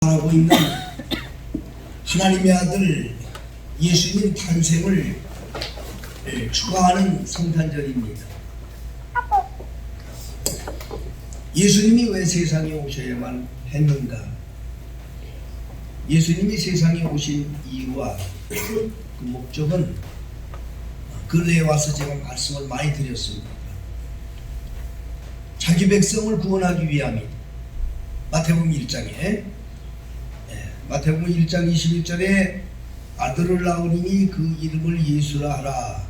하고 있는 하나님의 아들 예수님 탄생을 축하하는 성탄절입니다. 예수님이 왜 세상에 오셔야만 했는가? 예수님이 세상에 오신 이유와 그 목적은 근래에 와서 제가 말씀을 많이 드렸습니다. 자기 백성을 구원하기 위함이다. 마태복음 1장에 마태복음 1장 21절에 아들을 낳으리니 그 이름을 예수라 하라.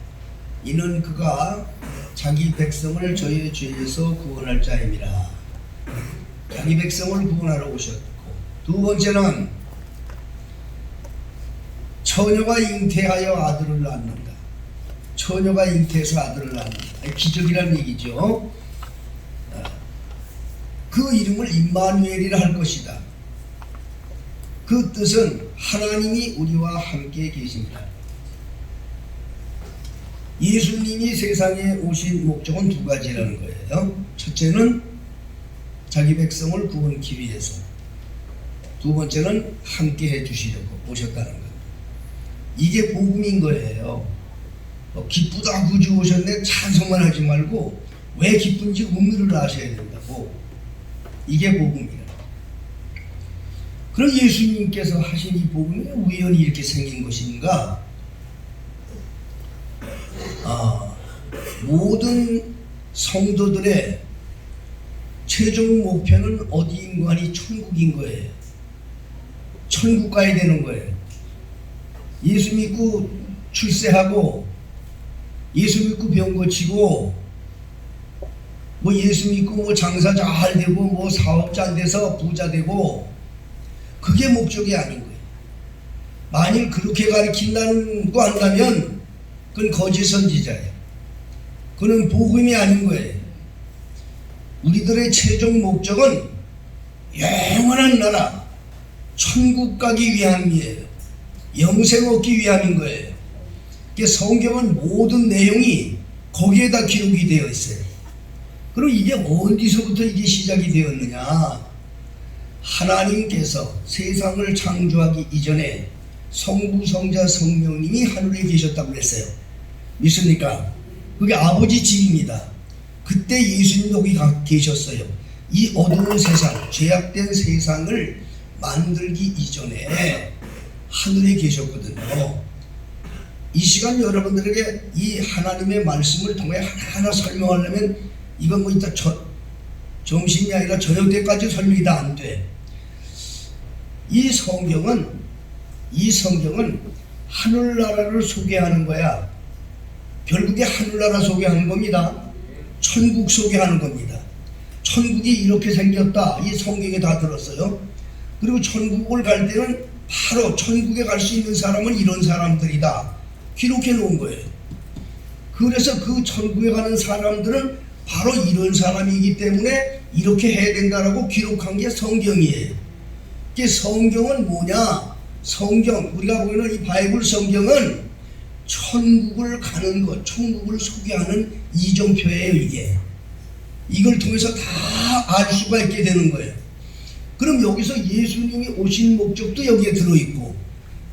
이는 그가 자기 백성을 저의 죄에서 구원할 자임이라. 자기 백성을 구원하러 오셨고, 두 번째는 처녀가 잉태하여 아들을 낳는다. 처녀가 잉태해서 아들을 낳는다. 기적이라는 얘기죠. 그 이름을 임마누엘이라 할 것이다. 그 뜻은 하나님이 우리와 함께 계십니다. 예수님이 세상에 오신 목적은 두 가지라는 거예요. 첫째는 자기 백성을 구원하기 위해서, 두 번째는 함께 해주시려고 오셨다는 겁니다. 이게 복음인 거예요. 기쁘다 구주 오셨네 찬송만 하지 말고 왜 기쁜지 의미를 아셔야 된다고. 이게 복음이에요. 그럼 예수님께서 하신 이 복음이 우연히 이렇게 생긴 것인가? 모든 성도들의 최종 목표는 어디인 거 아니? 천국인 거예요. 천국 가야 되는 거예요. 예수 믿고 출세하고, 예수 믿고 병 고치고, 뭐 예수 믿고 뭐 장사 잘 되고, 뭐 사업자 돼서 부자 되고, 그게 목적이 아닌 거예요. 만일 그렇게 가르친다는 거 한다면 그건 거짓 선지자예요. 그는 복음이 아닌 거예요. 우리들의 최종 목적은 영원한 나라, 천국 가기 위함이에요. 영생 얻기 위함인 거예요. 성경은 모든 내용이 거기에다 기록이 되어 있어요. 그럼 이게 어디서부터 이게 시작이 되었느냐? 하나님께서 세상을 창조하기 이전에 성부, 성자, 성령님이 하늘에 계셨다고 그랬어요. 믿습니까? 그게 아버지 집입니다. 그때 예수님도 거기 계셨어요. 이 어두운 세상, 죄악된 세상을 만들기 이전에 하늘에 계셨거든요. 이 시간 여러분들에게 이 하나님의 말씀을 통해 하나하나 설명하려면 이건 뭐 이따 점심이 아니라 저녁 때까지 설명이 다 안 돼. 이 성경은 하늘나라를 소개하는 거야. 결국에 하늘나라 소개하는 겁니다. 천국 소개하는 겁니다. 천국이 이렇게 생겼다. 이 성경에 다 들었어요. 그리고 천국을 갈 때는 바로 천국에 갈 수 있는 사람은 이런 사람들이다. 기록해 놓은 거예요. 그래서 그 천국에 가는 사람들은 바로 이런 사람이기 때문에 이렇게 해야 된다라고 기록한 게 성경이에요. 이게 성경은 뭐냐? 성경, 우리가 보이는 이 바이블 성경은 천국을 가는 것, 천국을 소개하는 이정표예요, 이게. 이걸 통해서 다 알 수가 있게 되는 거예요. 그럼 여기서 예수님이 오신 목적도 여기에 들어있고,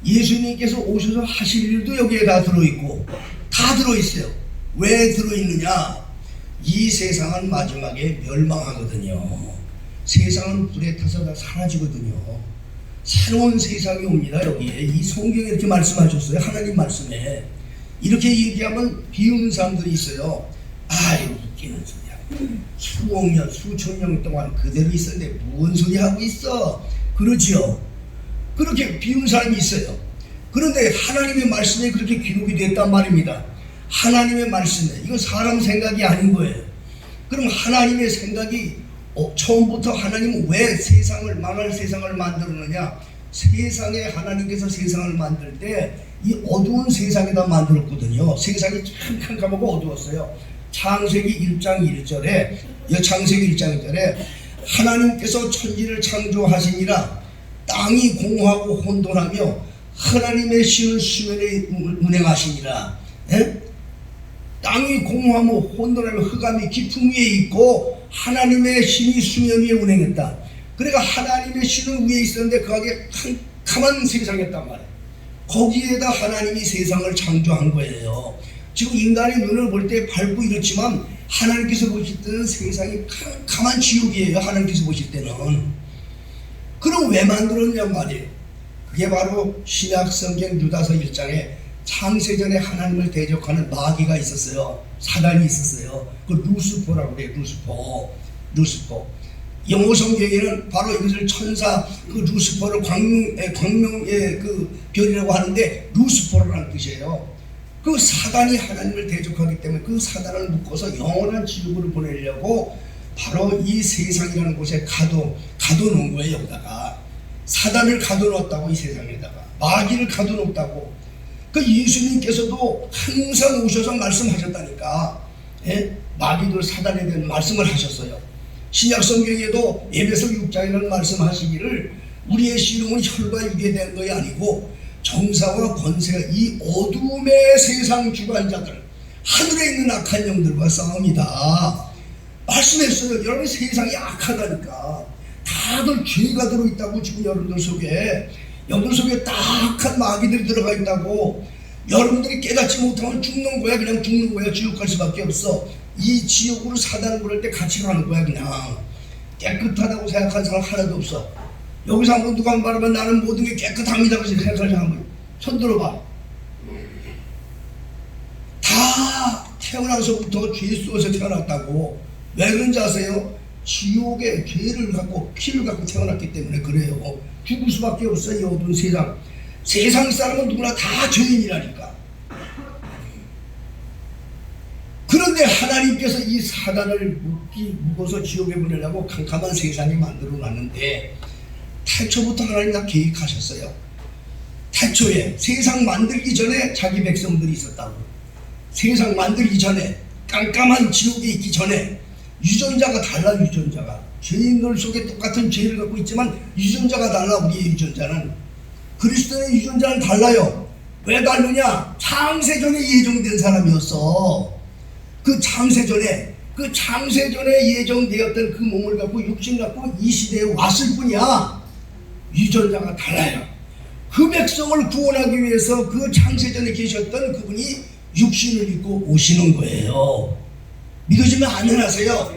예수님께서 오셔서 하실 일도 여기에 다 들어있고, 다 들어있어요. 왜 들어있느냐? 이 세상은 마지막에 멸망하거든요. 세상은 불에 타서 다 사라지거든요. 새로운 세상이 옵니다. 여기에 이 성경에 이렇게 말씀하셨어요. 하나님 말씀에 이렇게 얘기하면 비웃는 사람들이 있어요. 아유, 웃기는 소리야. 수억 년, 수천 년 동안 그대로 있었는데 무슨 소리 하고 있어? 그러지요. 그렇게 비웃는 사람이 있어요. 그런데 하나님의 말씀에 그렇게 기록이 됐단 말입니다. 하나님의 말씀에, 이건 사람 생각이 아닌 거예요. 그럼 하나님의 생각이 처음부터 하나님은 왜 세상을, 망할 세상을 만들었느냐? 세상에 하나님께서 세상을 만들 때 이 어두운 세상에다 만들었거든요. 세상이 참 캄캄하고 어두웠어요. 창세기 1장 1절에, 창세기 1장 1절에 하나님께서 천지를 창조하시니라. 땅이 공허하고 혼돈하며 하나님의 신을 수면에 운행하시니라. 에? 땅이 공허하며 혼돈하며 흑암이 깊은 위에 있고 하나님의 신이 수면 위에 운행했다. 그러니까 하나님의 신은 위에 있었는데 그 안에 캄캄한 세상이었단 말이에요. 거기에다 하나님이 세상을 창조한 거예요. 지금 인간의 눈을 볼 때 밝고 이렇지만 하나님께서 보실 때는 세상이 캄캄한 지옥이에요. 하나님께서 보실 때는. 그럼 왜 만들었냔 말이에요. 그게 바로 신약 성경 유다서 1장에 창세전에 하나님을 대적하는 마귀가 있었어요. 사단이 있었어요. 그 루스퍼라고 그래요. 루스퍼. 영어 성경에는 바로 이것을 천사 그 루스퍼를 광명의 그 별이라고 하는데 루스퍼라는 뜻이에요. 그 사단이 하나님을 대적하기 때문에 그 사단을 묶어서 영원한 지옥으로 보내려고 바로 이 세상이라는 곳에 가둬놓은 거예요. 여기다가 사단을 가둬놓았다고, 이 세상에다가 마귀를 가둬놓았다고. 그 예수님께서도 항상 오셔서 말씀하셨다니까. 예? 마귀들 사단에 대한 말씀을 하셨어요. 신약 성경에도 에베소 6장이라는 말씀하시기를 우리의 씨름은 혈과 육에 대한 것이 아니고 정사와 권세가 이 어둠의 세상 주관자들, 하늘에 있는 악한 영들과 싸움이다 말씀했어요. 여러분, 세상이 악하다니까. 다들 죄가 들어있다고. 지금 여러분들 속에 딱한 마귀들이 들어가 있다고. 여러분들이 깨닫지 못하면 죽는 거야. 그냥 죽는 거야. 지옥 갈 수밖에 없어. 이 지옥으로 사단을 부를 때 같이 가는 거야. 그냥 깨끗하다고 생각하는 사람 하나도 없어. 여기서 한번 누가 말하면 나는 모든 게 깨끗합니다 그래서 생각하지. 한번 손 들어봐. 다 태어나서부터 죄 속에서 태어났다고. 왜 그런지 아세요? 지옥에 죄를 갖고 피를 갖고 태어났기 때문에 그래요. 죽을 수밖에 없어요. 이 어두운 세상 사람은 누구나 다 죄인이라니까. 그런데 하나님께서 이 사단을 묶어서 지옥에 보내려고 캄캄한 세상에 만들어 놨는데 태초부터 하나님 다 계획하셨어요. 태초에 세상 만들기 전에 자기 백성들이 있었다고. 세상 만들기 전에, 깜깜한 지옥에 있기 전에 유전자가 달라. 유전자가 죄인들 속에 똑같은 죄를 갖고 있지만 유전자가 달라. 우리의 유전자는, 그리스도의 유전자는 달라요. 왜 다르냐? 창세전에 예정된 사람이었어. 그 창세전에 예정되었던 그 몸을 갖고 육신 갖고 이 시대에 왔을 뿐이야. 유전자가 달라요. 그 백성을 구원하기 위해서 그 창세전에 계셨던 그분이 육신을 입고 오시는 거예요. 믿으시면 아멘하세요.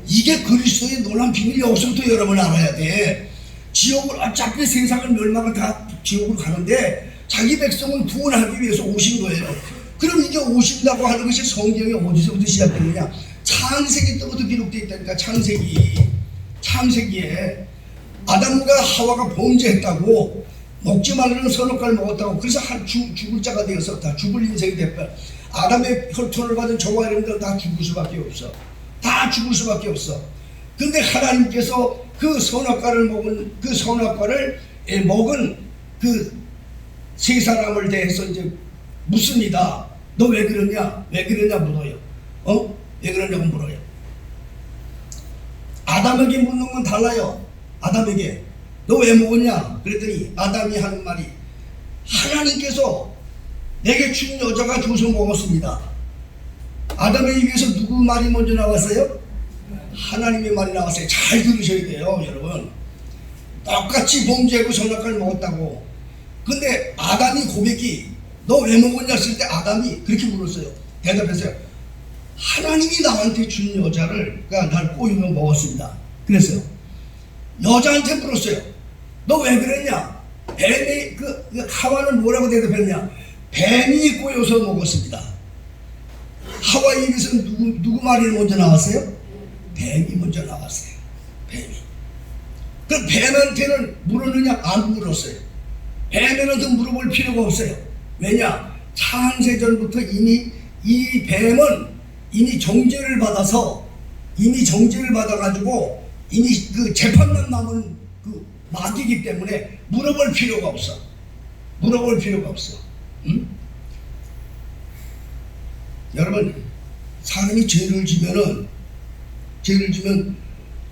이게 그리스도의 놀라운 비밀이. 여기서부터 여러분 알아야 돼. 지옥을, 어차피 세상을 멸망을 다 지옥으로 가는데 자기 백성을 구원하기 위해서 오신 거예요. 그럼 이게 오신다고 하는 것이 성경이 어디서부터 시작되느냐? 창세기 때부터 기록되어 있다니까. 창세기에 아담과 하와가 범죄했다고, 먹지 말라는 선악과를 먹었다고. 그래서 죽을 자가 되었었다. 죽을 인생이 됐다. 아담의 혈통을 받은 저와 여러분들은 다 죽을 수밖에 없어. 다 죽을 수밖에 없어. 근데 하나님께서 그 선악과를 먹은 그 세 사람을 대해서 이제 묻습니다. 너 왜 그러냐? 물어요. 왜 그러냐고 물어요. 아담에게 묻는 건 달라요. 아담에게 너 왜 먹었냐? 그랬더니 아담이 하는 말이, 하나님께서 내게 준 여자가 줘서 먹었습니다. 아담의 입에서 누구 말이 먼저 나왔어요? 하나님의 말이 나왔어요. 잘 들으셔야 돼요, 여러분. 똑같이 범죄하고 선악과를 먹었다고. 근데 아담이 고백이 너 왜 먹었냐 했을 때 아담이 그렇게 물었어요. 대답했어요. 하나님이 나한테 준 여자를, 그러니까 날 꼬이면 먹었습니다. 그랬어요. 여자한테 물었어요. 너 왜 그랬냐? 뱀이, 하와는 뭐라고 대답했냐? 뱀이 꼬여서 먹었습니다. 하와 입에서 누구 말이 먼저 나왔어요? 뱀이 먼저 나왔어요. 뱀이. 그럼 뱀한테는 물었느냐? 안 물었어요. 뱀한테 물어볼 필요가 없어요. 왜냐? 창세전부터 이미 이 뱀은 이미 정죄를 받아가지고 이미 그 재판만 남은 그 마귀이기 때문에 물어볼 필요가 없어. 응? 여러분, 사람이 죄를 지면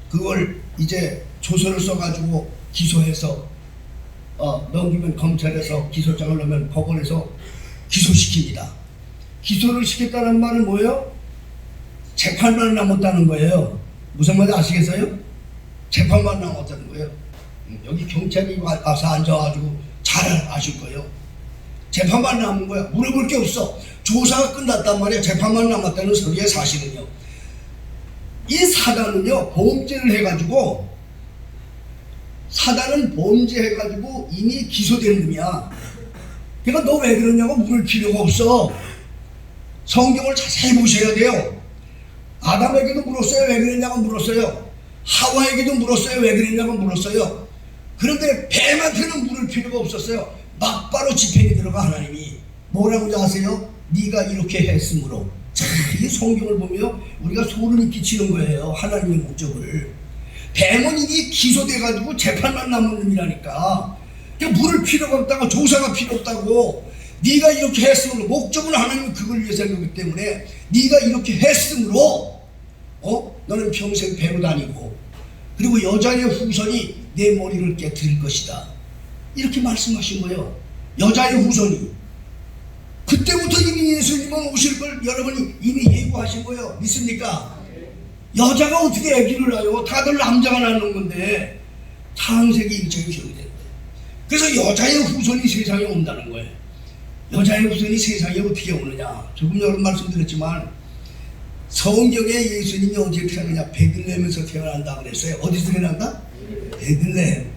그걸 이제 조서를 써가지고 기소해서 넘기면 검찰에서 기소장을 넣으면 법원에서 기소시킵니다. 기소를 시켰다는 말은 뭐예요? 재판만 남았다는 거예요. 무슨 말인지 아시겠어요? 재판만 남았다는 거예요. 여기 경찰이 와서 앉아가지고 잘 아실 거예요. 재판만 남은 거야. 물어볼 게 없어. 조사가 끝났단 말이야. 재판만 남았다는 소리의 사실은요. 이 사단은요, 범죄를 해가지고, 사단은 범죄해가지고 이미 기소된 놈이야. 그러니까 너 왜 그러냐고 물을 필요가 없어. 성경을 자세히 보셔야 돼요. 아담에게도 물었어요. 왜 그랬냐고 물었어요. 하와에게도 물었어요. 왜 그랬냐고 물었어요. 그런데 뱀한테는 물을 필요가 없었어요. 막바로 집행이 들어가 하나님이 뭐라고 아세요? 네가 이렇게 했으므로. 자, 이 성경을 보면 우리가 소름이 끼치는 거예요. 하나님의 목적을. 뱀은 이게 기소돼가지고 재판만 남은 놈이라니까. 그러니까 물을 필요가 없다고, 조사가 필요 없다고. 네가 이렇게 했으므로, 목적은 하나님은 그걸 위해서 하기 때문에 네가 이렇게 했으므로 너는 평생 배로 다니고, 그리고 여자의 후손이 내 머리를 깨뜨릴 것이다. 이렇게 말씀하신 거예요. 여자의 후손이. 그때부터 이미 예수님은 오실 걸 여러분이 이미 예고하신 거예요. 믿습니까? 여자가 어떻게 아기를 낳아요? 다들 남자가 낳는 건데 창세기 1장이 기록이 된 거예요. 그래서 여자의 후손이 세상에 온다는 거예요. 여자의 후손이 세상에 어떻게 오느냐? 조금 여러 말씀드렸지만 성경에 예수님이 어디에 태어나냐? 베들레헴에서 태어난다 그랬어요. 어디서 태어난다? 베들레헴.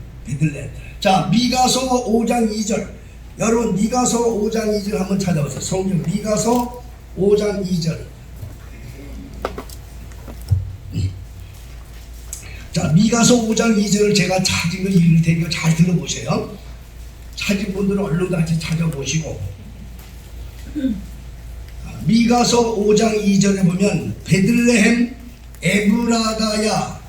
자, 미가서 5장 2절. 여러분 미가서 5장 2절 한번 찾아보세요. 성경 미가서 5장 2절. 자, 미가서 5장 2절을 제가 찾은 걸 읽을 테니까 잘 들어보세요. 찾은 분들은 얼른 같이 찾아보시고. 미가서 5장 2절에 보면 베들레헴 에브라다야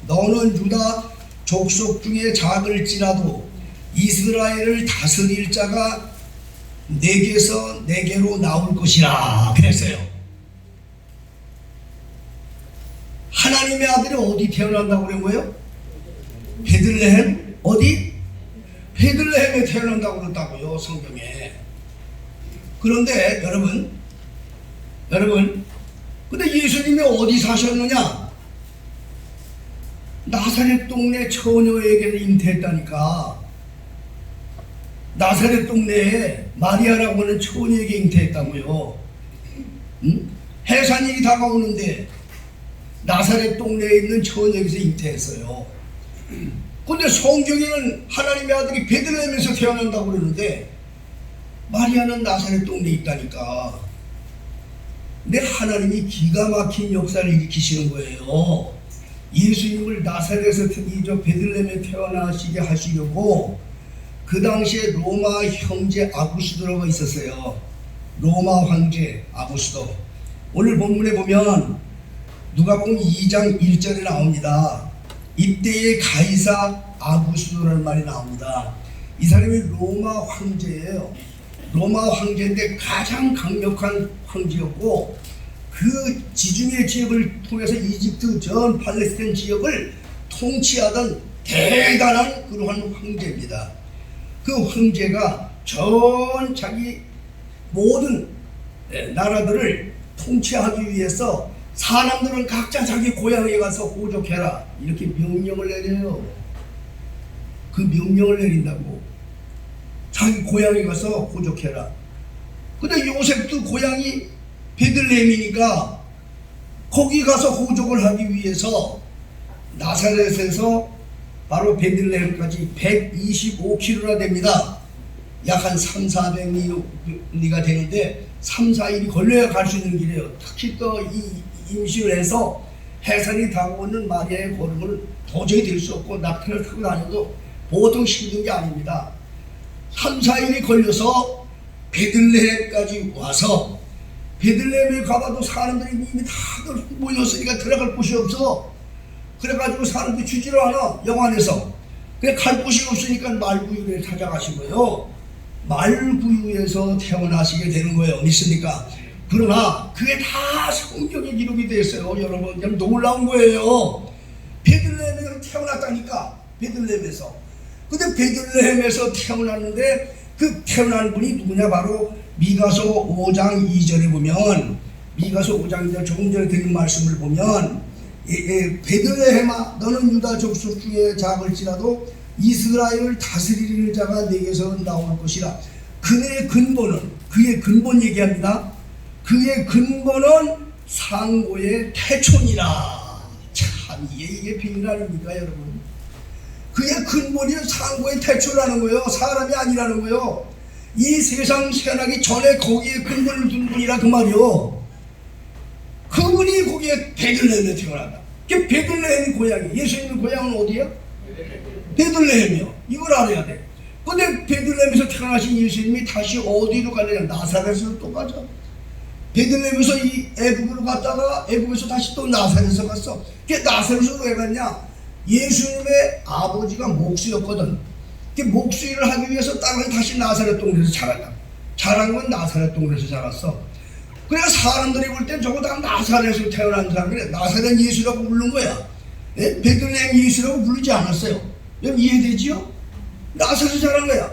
너는 유다 족속 중에 작을지라도 이스라엘을 다스릴 자가 내게로 나올 것이라 그랬어요. 하나님의 아들이 어디 태어난다고 그런 거예요? 베들레헴? 어디? 베들레헴에 태어난다고 그랬다고요, 성경에. 그런데 여러분 근데 예수님이 어디 사셨느냐? 나사렛 동네 처녀에게 잉태했다니까. 나사렛 동네에 마리아라고 하는 처녀에게 잉태했다고요. 해산일이 다가오는데 나사렛 동네에 있는 처녀에게서 잉태했어요. 근데 성경에는 하나님의 아들이 베들레헴에서 태어난다고 그러는데 마리아는 나사렛 동네에 있다니까. 근데 하나님이 기가 막힌 역사를 일으키시는 거예요. 예수님을 나사렛에서 특히 저 베들레헴에 태어나시게 하시려고 그 당시에 로마 형제 아구스도가 있었어요. 로마 황제 아구스도. 오늘 본문에 보면 누가복음 2장 1절에 나옵니다. 이때의 가이사 아구스도라는 말이 나옵니다. 이 사람이 로마 황제예요. 로마 황제인데 가장 강력한 황제였고 그 지중해 지역을 통해서 이집트 전 팔레스타인 지역을 통치하던 대단한 그러한 황제입니다. 그 황제가 전 자기 모든 나라들을 통치하기 위해서 사람들은 각자 자기 고향에 가서 호족해라 이렇게 명령을 내려요. 그 명령을 내린다고. 자기 고향에 가서 호족해라. 근데 요셉도 고향이 베들레헴이니까 거기 가서 호족을 하기 위해서 나사렛에서 바로 베들레헴까지 125km나 됩니다. 약 한 300~400리가 되는데 3~4일이 걸려야 갈 수 있는 길이에요. 특히 또 이 임신을 해서 해산이 다가오는 마리아의 걸음을 도저히 될 수 없고 낙타를 타고 다녀도 보통 힘든 게 아닙니다. 3~4일이 걸려서 베들레헴까지 와서 베들레헴에 가봐도 사람들이 이미 다들 모였으니까 들어갈 곳이 없어. 그래가지고 사람들이 주지를 않아. 영안에서. 그래 갈 곳이 없으니까 말구유에 찾아가신 거예요. 말구유에서 태어나시게 되는 거예요. 믿습니까? 그러나 그게 다 성경에 기록이 되어 있어요. 여러분 그냥 놀라운 거예요. 베들레헴에서 태어났다니까. 베들레헴에서. 근데 베들레헴에서 태어났는데 그 태어난 분이 누구냐? 바로 미가서 5장 2절에 보면 미가서 5장 2절 조금 전에 드린 말씀을 보면 베들레헴아 너는 유다 족속 중에 작을지라도 이스라엘을 다스리는 자가 내게서 나올 것이라. 그의 근본 얘기합니다. 그의 근본은 상고의 태초니라. 참 이게 비밀 아닙니까 여러분? 그의 근본이 상고의 태초라는 거예요. 사람이 아니라는 거예요. 이 세상 태어나기 전에 거기에 근본을 둔 분이라 그 말이요. 그분이 거기에 베들레헴에 태어난다. 베들레헴이 고향이, 예수님의 고향은 어디야? 베들레헴이요. 이걸 알아야 돼. 근데 베들레헴에서 태어나신 예수님이 다시 어디로 가느냐? 나사렛으로 또 가죠. 베들레헴에서 이 애굽으로 갔다가 애굽에서 다시 또 나사렛에서 갔어. 나사렛으로 왜 갔냐? 예수님의 아버지가 목수였거든. 목수 일을 하기 위해서 딸은 다시 나사렛 동네에서 자랐다. 자란 건 나사렛 동네에서 자랐어. 그래서 사람들이 볼 땐 저거 다 나사렛에서 태어난 사람이래. 나사렛 예수라고 부른 거야. 예? 베들레헴 예수라고 부르지 않았어요. 여러분 이해되지요? 나사렛에서 자란 거야.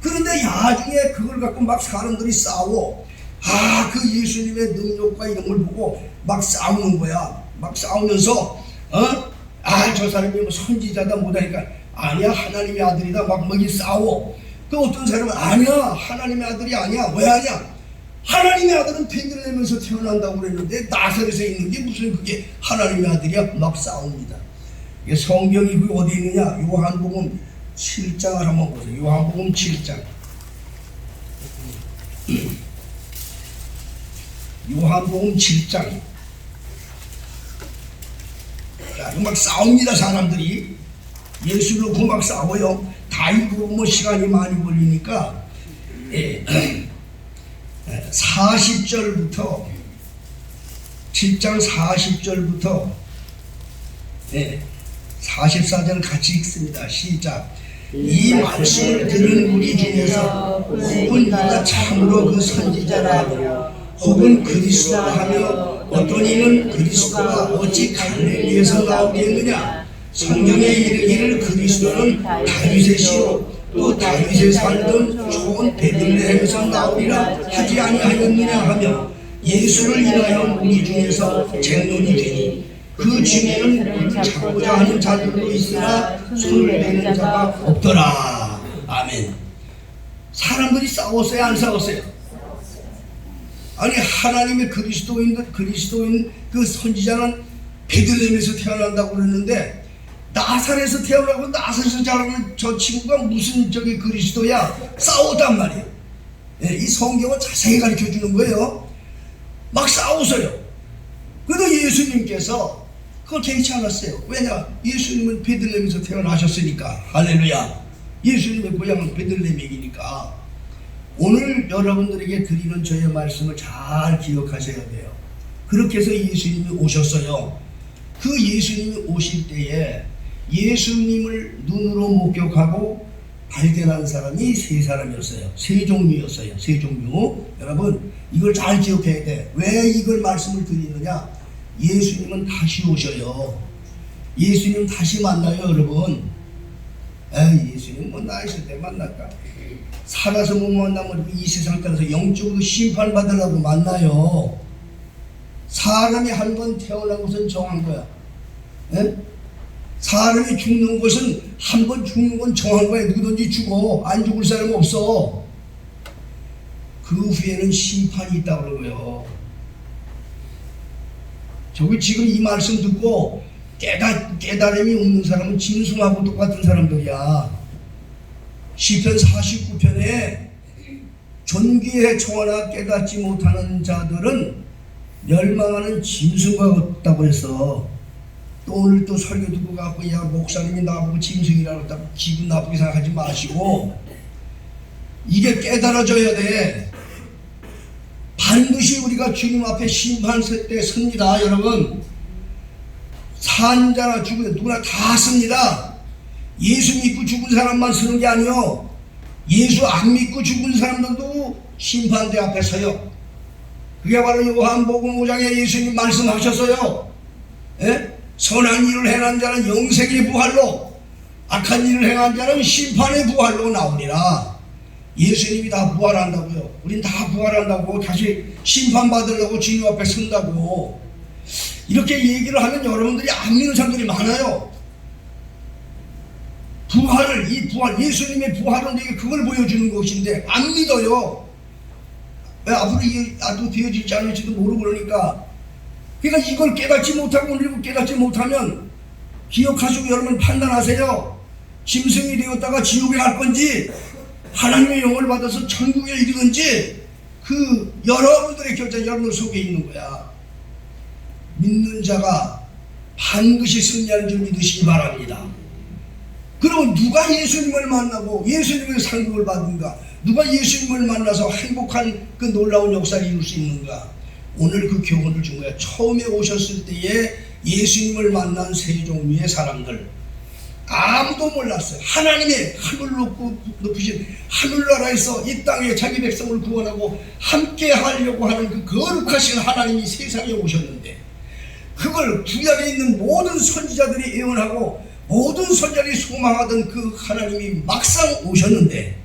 그런데 나중에 그걸 갖고 막 사람들이 싸워. 그 예수님의 능력과 이런 걸 보고 막 싸우는 거야. 막 싸우면서 저 사람이 뭐 선지자다 못하니까 아니야 하나님의 아들이다 막 싸워. 그 어떤 사람은 아니야 하나님의 아들이 아니야. 왜 아니야? 하나님의 아들은 베들레헴에서 태어난다고 그랬는데 나사렛에 있는 게 무슨 그게 하나님의 아들이야? 막 싸웁니다. 이게 성경이 그 어디 있느냐? 요한복음 7장을 한번 보세요. 요한복음 7장. 요한복음 7장. 자, 막 싸웁니다 사람들이. 예수를 놓고 막 싸워요. 다 읽으면 시간이 많이 걸리니까 40절부터 7장 40절부터 44절 같이 읽습니다. 시작. 이 말씀을 들은 우리 중에서 혹은 누가 참으로 그 선지자라며 혹은 그리스도라 하며 어떤 이는 그리스도가 어찌 갈릴리에서 나오겠느냐. 성경에 이르기를 그리스도는 다윗의시요 또 다윗에 살던 좋은 베들레헴에서 나오리라 하지 아니하였느냐 하며 예수를 인하여 우리 중에서 쟁론이 되니 그 중에는 그를 찾고자 하는 자들도 있으나 손을 대는 자가 없더라. 아멘. 사람들이 싸웠어요 안 싸웠어요? 아니 하나님의 그리스도인 그 선지자는 베들레헴에서 태어난다고 그랬는데 나사렛에서 태어나고 나사렛에서 자라는 저 친구가 무슨 저기 그리스도야? 싸웠단 말이에요. 이 성경을 자세히 가르쳐 주는 거예요. 막 싸우세요. 그래도 예수님께서 그걸 개의치 않았어요. 왜냐? 예수님은 베들레헴에서 태어나셨으니까. 할렐루야. 예수님의 고향은 베들레헴이니까. 오늘 여러분들에게 드리는 저의 말씀을 잘 기억하셔야 돼요. 그렇게 해서 예수님이 오셨어요. 그 예수님이 오실 때에 예수님을 눈으로 목격하고 발견한 사람이 세 사람이었어요. 세 종류였어요. 세 종류. 여러분 이걸 잘 기억해야 돼. 왜 이걸 말씀을 드리느냐? 예수님은 다시 오셔요. 예수님 다시 만나요 여러분. 예수님 뭐 나 있을 때 만날까? 살아서 못 만나면 이 세상 따라서 영적으로 심판받으려고 만나요. 사람이 한 번 태어난 것은 정한 거야. 사람이 죽는 것은 한 번 죽는 건 정한 거야. 누구든지 죽어. 안 죽을 사람 없어. 그 후에는 심판이 있다고 그러고요. 저기 지금 이 말씀 듣고 깨달음이 없는 사람은 짐승하고 똑같은 사람들이야. 시편 49편에 존귀의 청하나 깨닫지 못하는 자들은 멸망하는 짐승과 같다고 해서 또 오늘 또 설교 듣고 가고 야 목사님이 나보고 짐승이라고 했다고 기분 나쁘게 생각하지 마시고 이게 깨달아져야 돼. 반드시 우리가 주님 앞에 심판 때 섭니다. 여러분 산 자나 죽은 누구나 다 섭니다. 예수 믿고 죽은 사람만 서는 게 아니요 예수 안 믿고 죽은 사람들도 심판대 앞에 서요. 그게 바로 요한복음 5장에 예수님 말씀하셨어요. 선한 일을 행한 자는 영생의 부활로 악한 일을 행한 자는 심판의 부활로 나오리라. 예수님이 다 부활한다고요. 우린 다 부활한다고 다시 심판받으려고 주님 앞에 선다고. 이렇게 얘기를 하면 여러분들이 안 믿는 사람들이 많아요. 이 부활, 예수님의 부활은 내게 그걸 보여주는 것인데 안 믿어요. 왜 앞으로 이게 아주 되어질지 않을지도 모르고 그러니까. 그러니까 이걸 깨닫지 못하고 오늘 깨닫지 못하면 기억하시고 여러분 판단하세요. 짐승이 되었다가 지옥에 갈 건지 하나님의 영을 받아서 천국에 이르든지 그 여러분들의 결정 여러분 속에 있는 거야. 믿는 자가 반드시 승리하는 줄 믿으시기 바랍니다. 그럼 누가 예수님을 만나고 예수님의 상급을 받는가? 누가 예수님을 만나서 행복한 그 놀라운 역사를 이룰 수 있는가? 오늘 그 교훈을 준 거야. 처음에 오셨을 때에 예수님을 만난 세 종류의 사람들 아무도 몰랐어요. 하나님의 하늘 높으신 하늘나라에서 이 땅에 자기 백성을 구원하고 함께 하려고 하는 그 거룩하신 하나님이 세상에 오셨는데 그걸 구약에 있는 모든 선지자들이 예언하고 모든 선지자들이 소망하던 그 하나님이 막상 오셨는데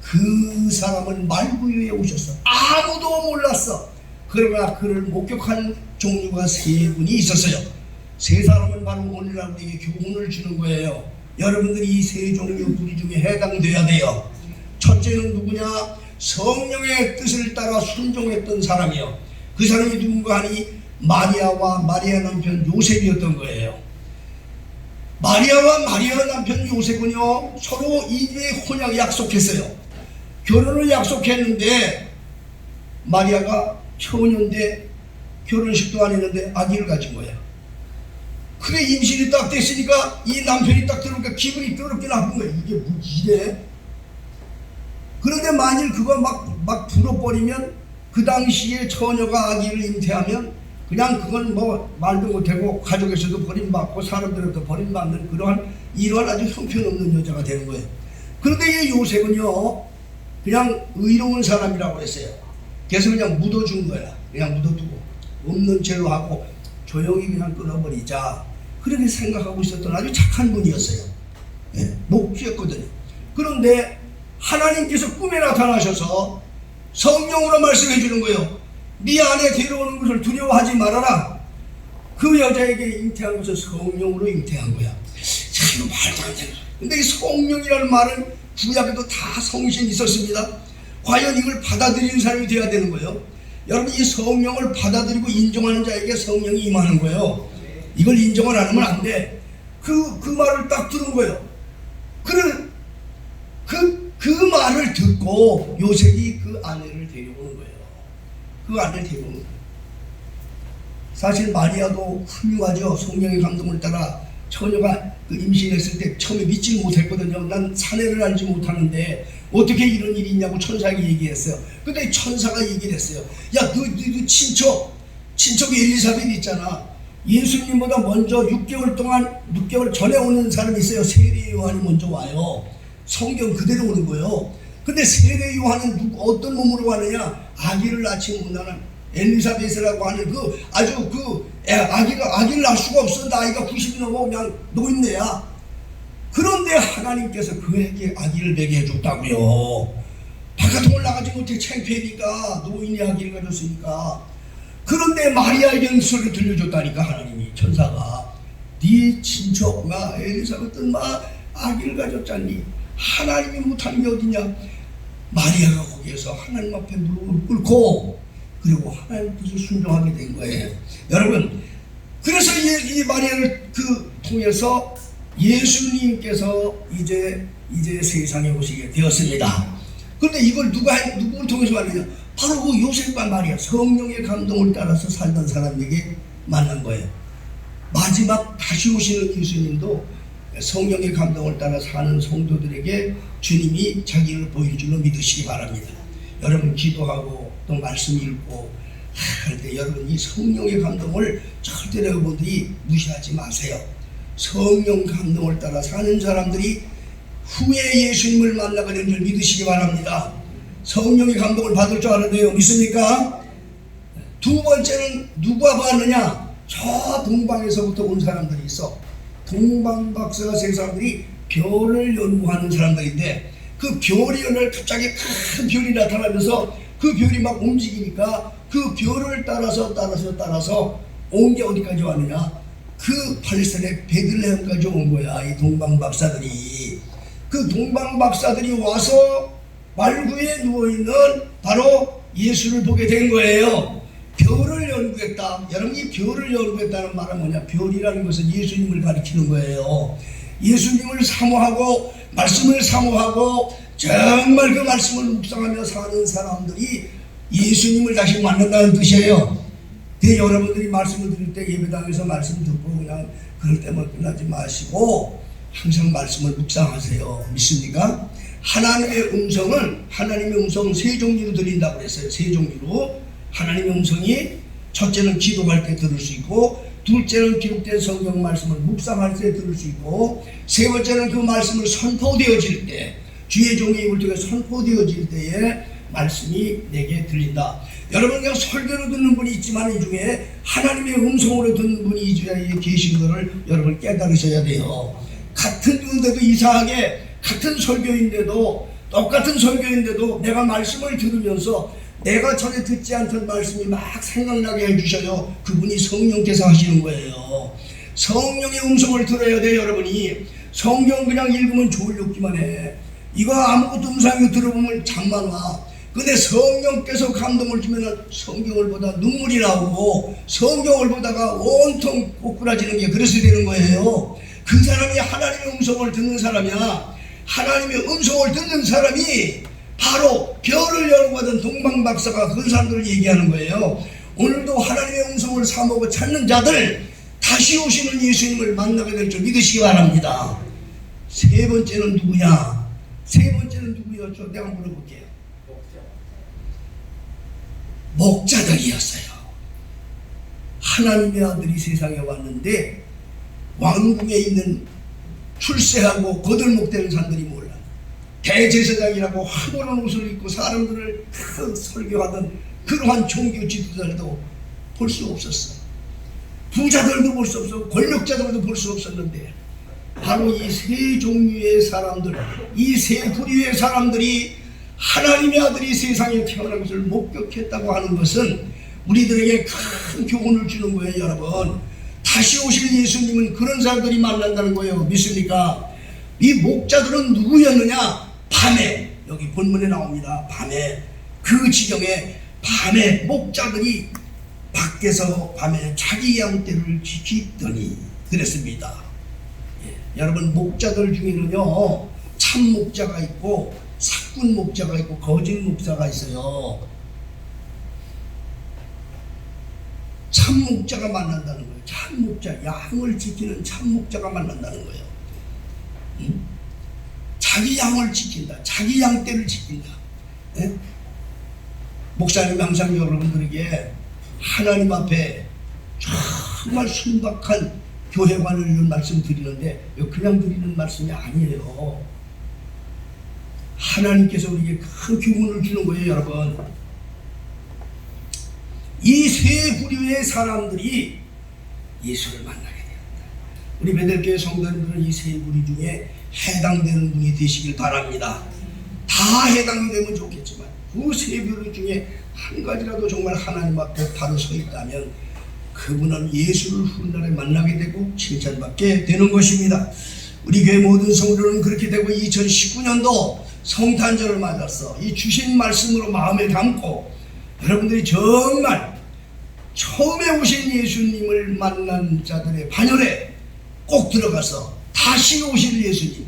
그 사람은 말구유에 오셨어. 아무도 몰랐어. 그러나 그를 목격한 종류가 세 분이 있었어요. 세 사람은 바로 오늘날 우리에게 교훈을 주는 거예요. 여러분들이 이 세 종류 부류 중에 해당돼야 돼요. 첫째는 누구냐? 성령의 뜻을 따라 순종했던 사람이요. 그 사람이 누군가 하니 마리아와 마리아 남편 요셉이었던 거예요. 마리아와 마리아 남편 요셉은요 서로 이주의 혼약 약속했어요. 결혼을 약속했는데 마리아가 처녀인데 결혼식도 안 했는데 아기를 가진 거야. 그래 임신이 딱 됐으니까 이 남편이 딱 들어오니까 기분이 더럽게 나쁜 거야. 이게 뭐 이래? 그런데 만일 그거 막 불어버리면 그 당시에 처녀가 아기를 잉태하면 그냥 그건 뭐 말도 못하고 가족에서도 버림받고 사람들한테도 버림받는 이러한 아주 형편없는 여자가 되는 거예요. 그런데 이 요셉은요 그냥 의로운 사람이라고 했어요. 그래서 그냥 묻어준 거야. 그냥 묻어두고 없는 채로 하고 조용히 그냥 끊어버리자 그렇게 생각하고 있었던 아주 착한 분이었어요. 목주였거든요. 그런데 하나님께서 꿈에 나타나셔서 성령으로 말씀해 주는 거예요. 네 안에 데려오는 것을 두려워하지 말아라. 그 여자에게 잉태한 것은 성령으로 잉태한 거야. 참 말도 안 되는. 근데 이 성령이라는 말은 구약에도 다 성신이 있었습니다. 과연 이걸 받아들이는 사람이 되어야 되는 거예요. 여러분 이 성령을 받아들이고 인정하는 자에게 성령이 임하는 거예요. 이걸 인정을 안 하면 안 돼. 그 말을 딱 들은 거예요. 그 말을 듣고 요셉이 그 아내를 데려오는 거예요. 그 아내를 데려오는 거예요. 사실 마리아도 훌륭하죠. 성령의 감동을 따라 처녀가 그 임신했을 때 처음에 믿지 못했거든요. 난 사내를 알지 못하는데 어떻게 이런 일이 있냐고 천사에게 얘기했어요. 근데 천사가 얘기를 했어요. 야, 너 친척 엘리사벳 있잖아. 예수님보다 먼저 6개월 전에 오는 사람이 있어요. 세례 요한이 먼저 와요. 성경 그대로 오는 거예요. 근데 세례 요한은 어떤 몸으로 가느냐? 아기를 낳지 못하는 엘리사벳이라고 하는 아기를 낳을 수가 없어. 나이가 90이 넘어 그냥 노인네야. 그런데 하나님께서 그에게 아기를 배게 해줬다고요. 바깥통을 나가지 못해 창피하니까 노인이 아기를 가졌으니까. 그런데 마리아에게는 소리를 들려줬다니까 하나님이 천사가 네 친척과 엘리사벳은 아기를 가졌잖니 하나님이 못하는 게 어디냐. 마리아가 거기에서 하나님 앞에 무릎을 꿇고 그리고 하나님 뜻을 순종하게 된 거예요. 여러분 그래서 이 마리아를 통해서 예수님께서 이제 세상에 오시게 되었습니다. 그런데 이걸 누구를 통해서 말이냐? 바로 그 요셉과 마리아 성령의 감동을 따라서 살던 사람에게 만난 거예요. 마지막 다시 오시는 예수님도 성령의 감동을 따라 사는 성도들에게 주님이 자기를 보일 줄로 믿으시기 바랍니다. 여러분 기도하고 또 말씀 읽고 할 때 여러분 이 성령의 감동을 절대로 여러분들이 무시하지 마세요. 성령 감동을 따라 사는 사람들이 후에 예수님을 만나게 된 줄 믿으시기 바랍니다. 성령의 감동을 받을 줄 아는데요. 믿습니까? 두 번째는 누가 봤느냐? 저 동방에서부터 온 사람들이 있어. 동방박사가 세 사람들이 별을 연구하는 사람들인데 그 별이 어느 날 갑자기 큰 별이 나타나면서 그 별이 막 움직이니까 그 별을 따라서 온 게 어디까지 왔느냐? 그 팔레스타인의 베들레헴까지 온 거야. 이 동방박사들이. 그 동방박사들이 와서 말구에 누워있는 바로 예수를 보게 된 거예요. 별을 연구했다. 여러분, 이 별을 연구했다는 말은 뭐냐? 별이라는 것은 예수님을 가리키는 거예요. 예수님을 사모하고 말씀을 사모하고 정말 그 말씀을 묵상하며 사는 사람들이 예수님을 다시 만난다는 뜻이에요. 근데 여러분들이 말씀을 들을 때 예배당에서 말씀 듣고 그냥 그럴 때만 끝나지 마시고 항상 말씀을 묵상하세요. 믿습니까? 하나님의 음성은 세 종류로 들린다고 그랬어요. 세 종류로. 하나님의 음성이 첫째는 기도할 때 들을 수 있고, 둘째는 기록된 성경 말씀을 묵상할 때 들을 수 있고, 세 번째는 그 말씀을 선포되어질 때, 주의 종의 입을 통해 선포되어질 때에 말씀이 내게 들린다. 여러분, 그냥 설교로 듣는 분이 있지만 이 중에 하나님의 음성으로 듣는 분이 이 자리에 계신 것을 여러분 깨달으셔야 돼요. 같은 분인데도 이상하게 같은 설교인데도 똑같은 설교인데도 내가 말씀을 들으면서 내가 전에 듣지 않던 말씀이 막 생각나게 해주셔요. 그분이 성령께서 하시는 거예요. 성령의 음성을 들어야 돼요. 여러분이 성경 그냥 읽으면 졸렸기만 해. 이거 아무것도 음성으로 들어보면 잠만 와. 근데 성령께서 감동을 주면 성경을 보다 눈물이 나오고 성경을 보다가 온통 꼬꾸라지는 게 그래서 되는 거예요. 그 사람이 하나님의 음성을 듣는 사람이야. 하나님의 음성을 듣는 사람이 바로 별을 연구하던 동방박사가 그 사람들을 얘기하는 거예요. 오늘도 하나님의 음성을 사모하고 찾는 자들, 다시 오시는 예수님을 만나게 될 줄 믿으시기 바랍니다. 세 번째는 누구냐? 세 번째는 누구였죠? 내가 물어볼게요. 목자들이었어요. 하나님의 아들이 세상에 왔는데 왕궁에 있는 출세하고 거들목되는 사람들이 몰라. 대제사장이라고 화려한 옷을 입고 사람들을 설교하던 그러한 종교 지도자들도 볼 수 없었어. 부자들도 볼 수 없어. 권력자들도 볼 수 없었는데 바로 이 세 종류의 사람들, 이 세 부류의 사람들이 하나님의 아들이 세상에 태어난 것을 목격했다고 하는 것은 우리들에게 큰 교훈을 주는 거예요. 여러분, 다시 오실 예수님은 그런 사람들이 만난다는 거예요. 믿습니까? 이 목자들은 누구였느냐? 밤에, 여기 본문에 나옵니다. 밤에, 그 지경에 밤에 목자들이 밖에서 밤에 자기 양떼를 지키더니 그랬습니다. 예, 여러분, 목자들 중에는요 참 목자가 있고 사꾼 목자가 있고 거짓 목자가 있어요. 참 목자가 만난다는 거예요. 참 목자, 양을 지키는 참 목자가 만난다는 거예요. 자기 양을 지킨다. 자기 양떼를 지킨다. 예? 목사님 항상 여러분들에게 하나님 앞에 정말 순박한 교회관을 이런 말씀 드리는데 그냥 드리는 말씀이 아니에요. 하나님께서 우리에게 큰 교훈을 주는 거예요. 여러분, 이 세 부류의 사람들이 예수를 만나게 되었다. 우리 베델교회 성도님들은 이 세 부류 중에 해당되는 분이 되시길 바랍니다. 다 해당이 되면 좋겠지만 그 세 부류 중에 한 가지라도 정말 하나님 앞에 바로 서 있다면 그분은 예수를 훗날에 만나게 되고 칭찬받게 되는 것입니다. 우리 교회 모든 성도들은 그렇게 되고 2019년도 성탄절을 맞았어. 이 주신 말씀으로 마음에 담고 여러분들이 정말 처음에 오신 예수님을 만난 자들의 반열에 꼭 들어가서 다시 오실 예수님,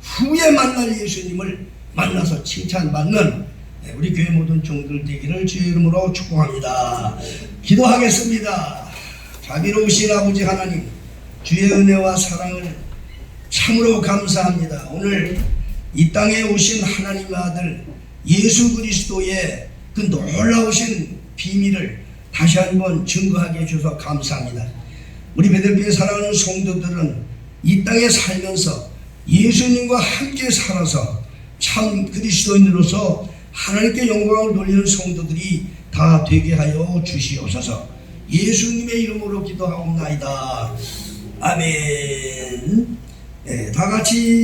후에 만날 예수님을 만나서 칭찬받는 우리 교회 모든 종들 되기를 주의 이름으로 축복합니다. 기도하겠습니다. 자비로우신 아버지 하나님, 주의 은혜와 사랑을 참으로 감사합니다. 오늘 이 땅에 오신 하나님의 아들 예수 그리스도의 그 놀라우신 비밀을 다시 한번 증거하게 해주셔서 감사합니다. 우리 베델교회 사랑하는 성도들은 이 땅에 살면서 예수님과 함께 살아서 참 그리스도인으로서 하나님께 영광을 돌리는 성도들이 다 되게 하여 주시옵소서. 예수님의 이름으로 기도하옵나이다. 아멘. 네, 다 같이